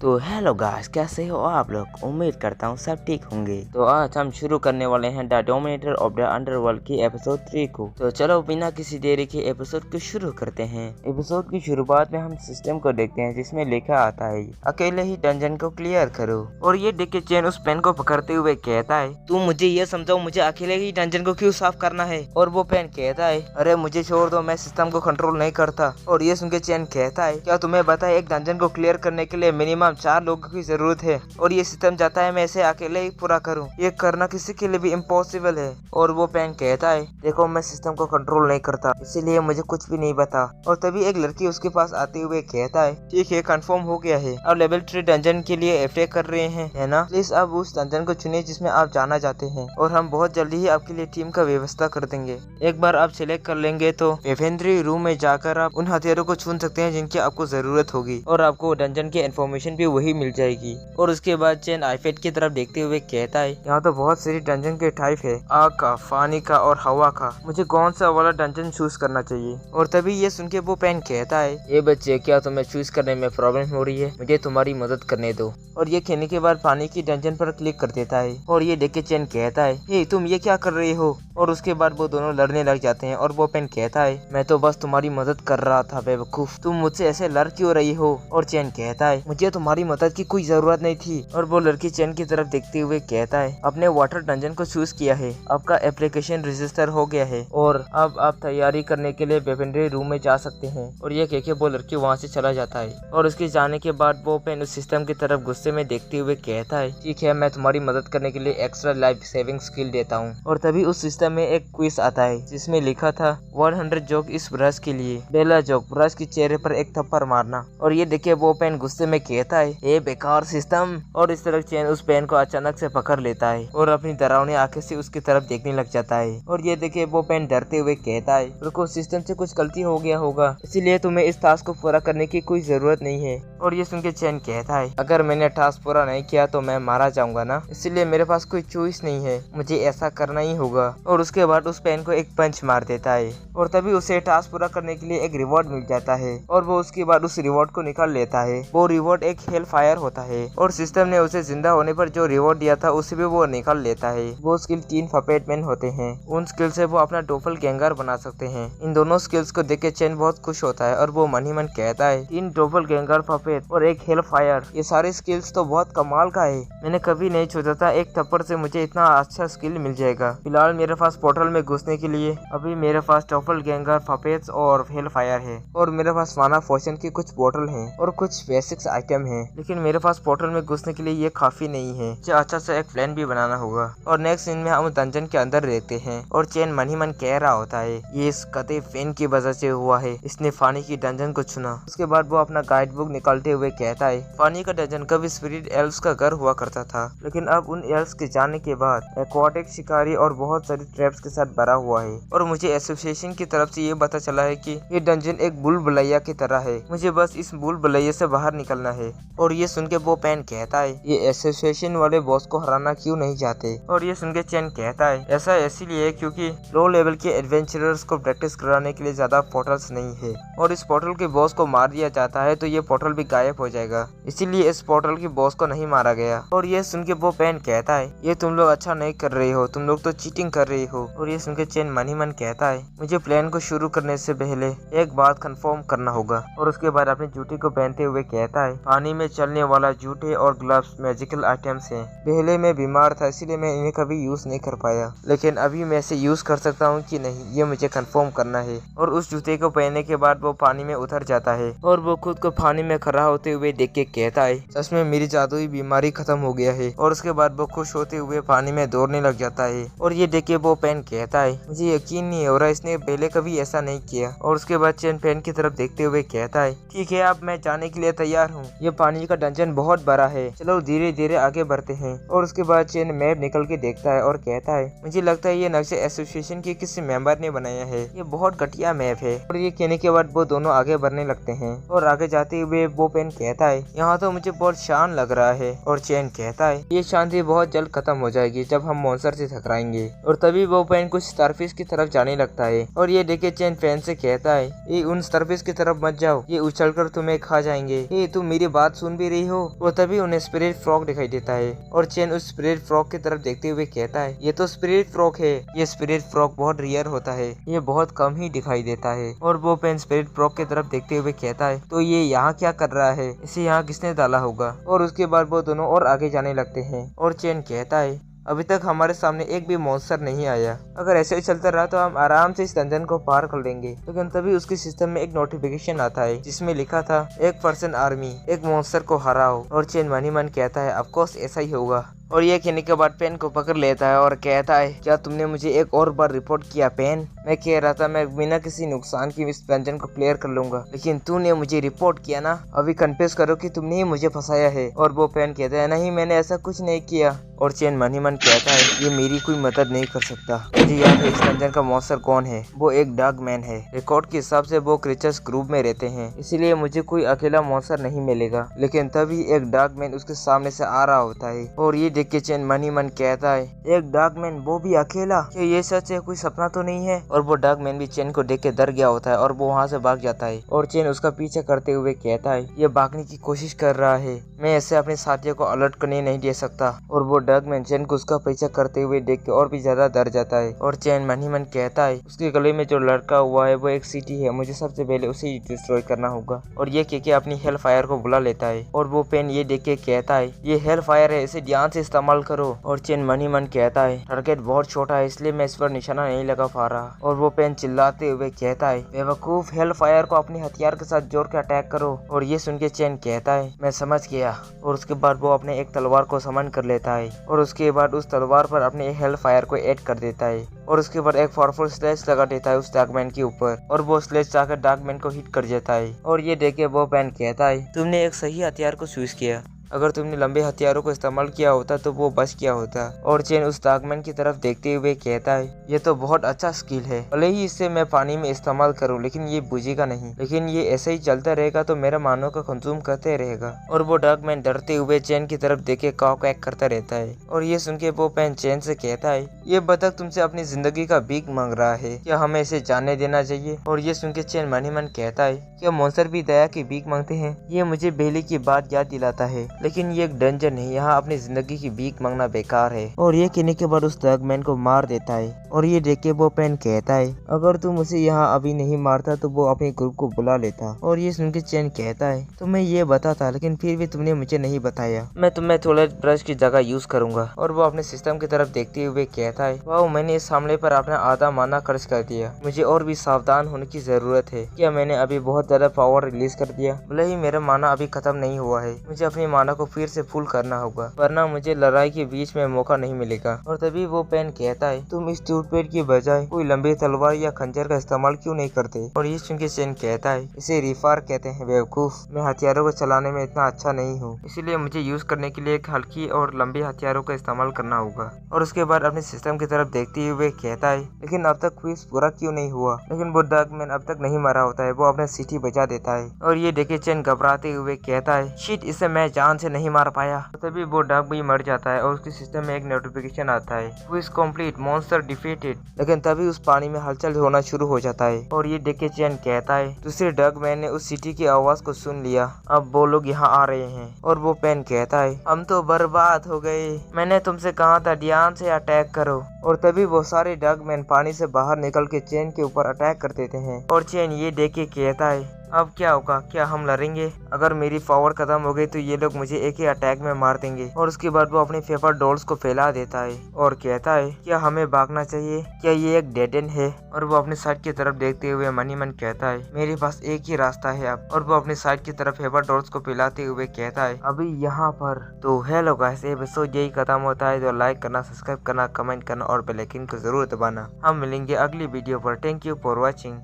तो hello guys, कैसे हो आप लोग। उम्मीद करता हूँ सब ठीक होंगे। तो आज हम शुरू करने वाले हैं the dominator of the underworld की एपिसोड 3 को। तो चलो बिना किसी देरी के एपिसोड को शुरू करते हैं। एपिसोड की शुरुआत में हम सिस्टम को देखते हैं जिसमें लिखा आता है अकेले ही डंजन को क्लियर करो। और ये देख के चैन उस पेन को पकड़ते हुए कहता है तू मुझे ये समझाओ मुझे अकेले ही डंजन को क्यों साफ करना है। और वो पेन कहता है अरे मुझे छोड़ दो, मैं सिस्टम को कंट्रोल नहीं करता। और ये सुन के चैन कहता है क्या तुम्हें पता है एक डंजन को क्लियर करने के लिए मिनिमम 4 लोगों की जरूरत है और ये सिस्टम चाहता है मैं इसे अकेले ही पूरा करूं। ये करना किसी के लिए भी इम्पॉसिबल है। और वो पेन कहता है देखो मैं सिस्टम को कंट्रोल नहीं करता इसीलिए मुझे कुछ भी नहीं पता। और तभी एक लड़की उसके पास आते हुए कहता है ठीक है कंफर्म हो गया है, अब लेवल 3 डंजन के लिए अप्लाई कर रहे हैं है ना। प्लीज अब उस डंजन को चुनिए जिसमें आप जाना चाहते हैं और हम बहुत जल्दी ही आपके लिए टीम का व्यवस्था कर देंगे। एक बार आप सिलेक्ट कर लेंगे तो वेफेंद्री रूम में जाकर आप उन हथियारों को चुन सकते हैं जिनकी आपको जरूरत होगी और आपको डंजन की इन्फॉर्मेशन भी वही मिल जाएगी। और उसके बाद चैन आईफेट की तरफ देखते हुए कहता है यहाँ तो बहुत सारी डंजन के टाइप है, आग का, पानी का और हवा का, मुझे कौन सा वाला डंजन चूज करना चाहिए। और तभी ये सुन के वो पेन कहता है ये बच्चे क्या तुम्हें चूज करने में प्रॉब्लम हो रही है, मुझे तुम्हारी मदद करने दो। और ये कहने के बाद पानी की डंजन पर क्लिक कर देता है। और ये देख के चैन कहता है हे तुम ये क्या कर रहे हो। और उसके बाद वो दोनों लड़ने लग जाते हैं। और वो पेन कहता है मैं तो बस तुम्हारी मदद कर रहा था बेवकूफ, तुम मुझसे ऐसे लड़ क्यों रही हो। और चैन कहता है मुझे तुम्हारी मदद की कोई जरूरत नहीं थी। और वो लड़की चैन की तरफ देखते हुए कहता है अपने वाटर डंजन को चूज किया है, आपका एप्लीकेशन रजिस्टर हो गया है और अब आप तैयारी करने के लिए वेफेंड्री रूम में जा सकते हैं। और ये कह के वो लड़की वहाँ से चला जाता है। और उसके जाने के बाद वो पेन उस सिस्टम की तरफ गुस्से में देखते हुए कहता है ठीक है मैं तुम्हारी मदद करने के लिए एक्स्ट्रा लाइफ सेविंग स्किल देता हूँ। और तभी उस सिस्टम में एक क्विज आता है जिसमें लिखा था 100 जोक इस ब्रश के लिए। पहला जोक ब्रश के चेहरे पर एक थप्पड़ मारना। और ये देखे वो पेन गुस्से में कहता है ये बेकार सिस्टम। और इस तरह चैन उस पेन को अचानक से पकड़ लेता है और अपनी डरावनी आंखें से उसकी तरफ देखने लग जाता है। और ये देखे वो पेन डरते हुए कहता है रुको सिस्टम से कुछ गलती हो गया होगा इसीलिए तुम्हें इस टास्क को पूरा करने की कोई जरूरत नहीं है। और ये सुन के चैन कहता है अगर मैंने टास्क पूरा नहीं किया तो मैं मारा जाऊंगा ना, इसीलिए मेरे पास कोई चॉइस नहीं है, मुझे ऐसा करना ही होगा। और उसके बाद उस पेन को एक पंच मार देता है और तभी उसे टास्क पूरा करने के लिए एक रिवॉर्ड मिल जाता है। और वो उसके बाद उस रिवॉर्ड को निकाल लेता है। वो रिवॉर्ड एक हेल फायर होता है और सिस्टम ने उसे जिंदा होने पर जो रिवॉर्ड दिया था उसे भी वो निकाल लेता है। वो स्किल 3 फपेट मैन होते हैं, उन स्किल से वो अपना डोपल गैंगर बना सकते हैं। इन दोनों स्किल्स को देख के चैन बहुत खुश होता है और वो मन ही मन कहता है 3 डोपल गैंगर फपेट और एक हेल फायर, ये सारे स्किल्स तो बहुत कमाल का है। मैंने कभी नहीं सोचा था एक थप्पड़ से मुझे इतना अच्छा स्किल मिल जाएगा। फिलहाल मेरे पास पोर्टल में घुसने के लिए अभी मेरे पास डोपल गैंगर फपेट्स और हेल फायर है और मेरे पास माना पोशन की कुछ बोतल है और कुछ बेसिक्स आइटम है, लेकिन मेरे पास पोर्टल में घुसने के लिए ये काफी नहीं है, मुझे अच्छा से एक प्लान भी बनाना होगा। और नेक्स्ट सीन में हम डंजन के अंदर रहते हैं और चैन मन ही मन कह रहा होता है ये इस कते फैन की वजह से हुआ है, इसने फानी की डंजन को चुना। उसके बाद वो अपना गाइड बुक निकालते हुए कहता है फानी का डंजन कभी स्पिरिट एल्व्स का घर हुआ करता था, लेकिन अब उन एल्व्स के जाने के बाद एक्वाटिक शिकारी और बहुत सारी ट्रैप्स के साथ भरा हुआ है। और मुझे एसोसिएशन की तरफ से ये पता चला है कि ये डंजन एक बुल बुलैया की तरह है, मुझे बस इस बुल बुलैया से बाहर निकलना है। और ये सुन के वो पेन कहता है ये एसोसिएशन वाले बॉस को हराना क्यों नहीं चाहते। और ये सुन के चैन कहता है ऐसा इसीलिए क्योंकि लो लेवल के एडवेंचरर्स को प्रैक्टिस कराने के लिए ज्यादा पोर्टल्स नहीं है और इस पोर्टल के बॉस को मार दिया जाता है तो ये पोर्टल भी गायब हो जाएगा, इसीलिए इस पोर्टल के बॉस को नहीं मारा गया। और ये सुन के वो पेन कहता है ये तुम लोग अच्छा नहीं कर रहे हो, तुम लोग तो चीटिंग कर रहे हो। और ये सुन के चैन मन ही मन कहता है मुझे प्लान को शुरू करने से पहले एक बात कंफर्म करना होगा। और उसके बाद अपनी जूते को पहनते हुए कहता है पानी में चलने वाला जूते और ग्लव्स मैजिकल आइटम्स हैं, पहले मैं बीमार था इसीलिए मैं इन्हें कभी यूज नहीं कर पाया, लेकिन अभी मैं इसे यूज कर सकता हूँ कि नहीं ये मुझे कंफर्म करना है। और उस जूते को पहनने के बाद वो पानी में उतर जाता है और वो खुद को पानी में खड़ा होते हुए देख के कहता है सच में मेरी जादुई बीमारी खत्म हो गया है। और उसके बाद वो खुश होते हुए पानी में दौड़ने लग जाता है। और ये देख के वो पेन कहता है मुझे यकीन नहीं हो रहा इसने पहले कभी ऐसा नहीं किया। और उसके बाद चैन पेन की तरफ देखते हुए कहता है ठीक है अब मैं जाने के लिए तैयार हूँ, ये पानी का डंजन बहुत बड़ा है, चलो धीरे धीरे आगे बढ़ते हैं। और उसके बाद चैन मैप निकल के देखता है और कहता है मुझे लगता है ये नक्शे एसोसिएशन के किसी मेंबर ने बनाया है, ये बहुत घटिया मैप है। और ये कहने के बाद वो दोनों आगे बढ़ने लगते हैं और आगे जाते हुए वो पेन कहता है यहाँ तो मुझे बहुत शान लग रहा है। और चैन कहता है ये शांति बहुत जल्द खत्म हो जाएगी जब हम मॉन्स्टर से टकराएंगे। और तभी वो पेन कुछ स्टारफिश की तरफ जाने लगता है और ये देखे चैन पेन से कहता है ये उन स्टारफिश की तरफ मत जाओ, ये उछलकर तुम्हें खा जाएंगे। ये तुम मेरी बात बात सुन भी रही हो। वो तभी उन्हें स्पिरिट फ्रॉग दिखाई देता है और चेन उस स्पिरिट फ्रॉग की तरफ देखते हुए कहता है, ये तो स्पिरिट फ्रॉग है। ये स्पिरिट फ्रॉग बहुत रेयर होता है, ये बहुत कम ही दिखाई देता है। और वो पेन स्पिरिट फ्रॉग की तरफ देखते हुए कहता है, तो ये यहाँ क्या कर रहा है, इसे यहाँ किसने डाला होगा। और उसके बाद वो दोनों और आगे जाने लगते हैं और चेन कहता है, अभी तक हमारे सामने एक भी मॉन्स्टर नहीं आया। अगर ऐसे ही चलता रहा तो हम आराम से इस डंजन को पार कर लेंगे। लेकिन तभी उसके सिस्टम में एक नोटिफिकेशन आता है जिसमें लिखा था 1% आर्मी, एक मॉन्स्टर को हराओ। और चेन मन ही मन कहता है, ऑफ कोर्स ऐसा ही होगा। और ये कहने के बाद पेन को पकड़ लेता है और कहता है, क्या तुमने मुझे एक और बार रिपोर्ट किया पेन? मैं कह रहा था मैं बिना किसी नुकसान की इस डंजन को क्लियर कर लूंगा, लेकिन तूने मुझे रिपोर्ट किया ना। अभी कन्फेस करो कि तुमने ही मुझे फंसाया है। और वो पेन कहता है, नहीं मैंने ऐसा कुछ नहीं किया। और चेन मन ही मन कहता है, ये मेरी कोई मदद नहीं कर सकता। मुझे याद है इस डंजन का मॉन्स्टर कौन है, वो एक डॉग मैन है। रिकॉर्ड के हिसाब से वो क्रीचर्स ग्रुप में रहते हैं, इसीलिए मुझे कोई अकेला मॉन्स्टर नहीं मिलेगा। लेकिन तभी एक डॉग मैन उसके सामने से आ रहा होता है और ये देख के चेन मन ही मन कहता है, एक डॉग मैन, वो भी अकेला, क्या ये सच है, कोई सपना तो नहीं है। और वो डॉग मैन भी चेन को देख के डर गया होता है और वो वहाँ से भाग जाता है। और चेन उसका पीछा करते हुए कहता है, ये भागने की कोशिश कर रहा है, मैं ऐसे अपने साथियों को अलर्ट करने नहीं दे सकता। और वो डॉग मैन चेन को उसका पीछा करते हुए देख के और भी ज्यादा डर जाता है। और चेन मन ही मन कहता है, उसके गले में जो लड़का हुआ है वो एक सिटी है, मुझे सबसे पहले उसे ही डिस्ट्रॉय करना होगा। और ये कह के अपनी हेल फायर को बुला लेता है। और वो पेन ये देख के कहता है, ये हेल फायर है, इसे ध्यान से इस्तेमाल करो। और चेन मन ही मन कहता है, टारगेट बहुत छोटा है इसलिए मैं इस पर निशाना नहीं लगा पा रहा। और वो पेन चिल्लाते हुए कहता है, बेवकूफ, हेल फायर को अपने हथियार के साथ जोड़ के अटैक करो। और ये सुन के चेन कहता है, मैं समझ गया। और उसके बाद वो अपने एक तलवार को समन कर लेता है और उसके बाद उस तलवार पर अपने हेल फायर को ऐड कर देता है। और उसके बाद एक पावरफुल स्लेश लगा देता है उस डॉगमैन के ऊपर और वो स्लेश जाकर डॉगमैन को हिट कर देता है। और ये देखे वो पेन कहता है, तुमने एक सही हथियार को चूज किया, अगर तुमने लंबे हथियारों को इस्तेमाल किया होता तो वो बच गया होता। और चेन उस डॉगमैन की तरफ देखते हुए कहता है, ये तो बहुत अच्छा स्किल है, भले ही इससे मैं पानी में इस्तेमाल करूं लेकिन ये बुझेगा नहीं, लेकिन ये ऐसे ही चलता रहेगा तो मेरा मानव का कंज्यूम करते रहेगा। और वो डॉगमैन डरते हुए चेन की तरफ देखे काव कैक करता रहता है। और ये सुन के वो पेन चेन से कहता है, ये बतख तुमसे अपनी जिंदगी का भीख मांग रहा है, क्या हमें इसे जाने देना चाहिए? और ये सुन के चेन मन ही मन कहता है, क्या मॉन्स्टर भी दया की भीख मांगते हैं? ये मुझे बेली की बात याद दिलाता है, लेकिन ये एक डंजन है, यहाँ अपनी जिंदगी की भीख मांगना बेकार है। और ये कहने के बाद उस डॉगमैन को मार देता है। और ये देख के वो पेन कहता है, अगर तुम उसे यहाँ अभी नहीं मारता तो वो अपने ग्रुप को बुला लेता। और ये सुन के चेन कहता है, तुम्हें ये बताता लेकिन फिर भी तुमने मुझे नहीं बताया, मैं तुम्हें टॉयलेट ब्रश की जगह यूज करूंगा। और वो अपने सिस्टम की तरफ देखते हुए कहता है, वाह, मैंने इस हमले पर अपना आधा माना खर्च कर दिया, मुझे और भी सावधान होने की जरूरत है। क्या मैंने अभी बहुत ज्यादा पावर रिलीज कर दिया? भले ही मेरा माना अभी खत्म नहीं हुआ है, मुझे अपनी माना को फिर से फुल करना होगा, वरना मुझे लड़ाई के बीच में मौका नहीं मिलेगा। और तभी वो पेन कहता है, तुम इस टूथपेड की बजाय कोई लंबी तलवार या खंजर का इस्तेमाल क्यों नहीं करते? और ये सुन के चेन कहता है, इसे रिफार कहते हैं बेवकूफ, मैं हथियारों को चलाने में इतना अच्छा नहीं हूँ, इसीलिए मुझे यूज करने के लिए एक हल्की और लंबी हथियारों का इस्तेमाल करना होगा। और उसके बाद अपने सिस्टम की तरफ देखते हुए कहता है, लेकिन अब तक क्विज पूरा क्यों नहीं हुआ? लेकिन वो डॉगमैन अब तक नहीं मरा होता है, वो अपना सिटी बजा देता है। और ये देखे चेन घबराते हुए कहता है, शिट, इसे मैं जान से नहीं मार पाया। तभी वो डॉग भी मर जाता है और उसके सिस्टम में एक नोटिफिकेशन आता है, क्विज कंप्लीट, मॉन्स्टर डिफीटेड। लेकिन तभी उस पानी में हलचल होना शुरू हो जाता है। और ये देख के चेन कहता है, दूसरे डॉगमैन ने उस सिटी की आवाज को सुन लिया, अब वो लोग यहाँ आ रहे हैं। और वो पेन कहता है, हम तो बर्बाद हो गए, मैंने तुमसे कहा था ध्यान से अटैक करो। और तभी वो सारे डॉगमैन पानी से बाहर निकल के चेन के ऊपर अटैक कर देते हैं। और चेन ये देख के कहता है, अब क्या होगा, क्या हम लड़ेंगे? अगर मेरी पावर खत्म हो गई तो ये लोग मुझे एक ही अटैक में मार देंगे। और उसके बाद वो अपने पेपर डॉल्स को फैला देता है और कहता है, क्या हमें भागना चाहिए? क्या ये एक डेड एंड है? और वो अपनी साइड की तरफ देखते हुए मन ही मन कहता है, मेरे पास एक ही रास्ता है अब। और वो अपनी साइड की तरफ पेपर डॉल्स को फैलाते हुए कहता है, अभी यहाँ पर। तो हेलो गाइस, एपिसोड यही खत्म होता है। तो लाइक करना, सब्सक्राइब करना, कमेंट करना और बेल आइकन को जरूर दबाना। हम मिलेंगे अगली वीडियो पर। Thank you for watching.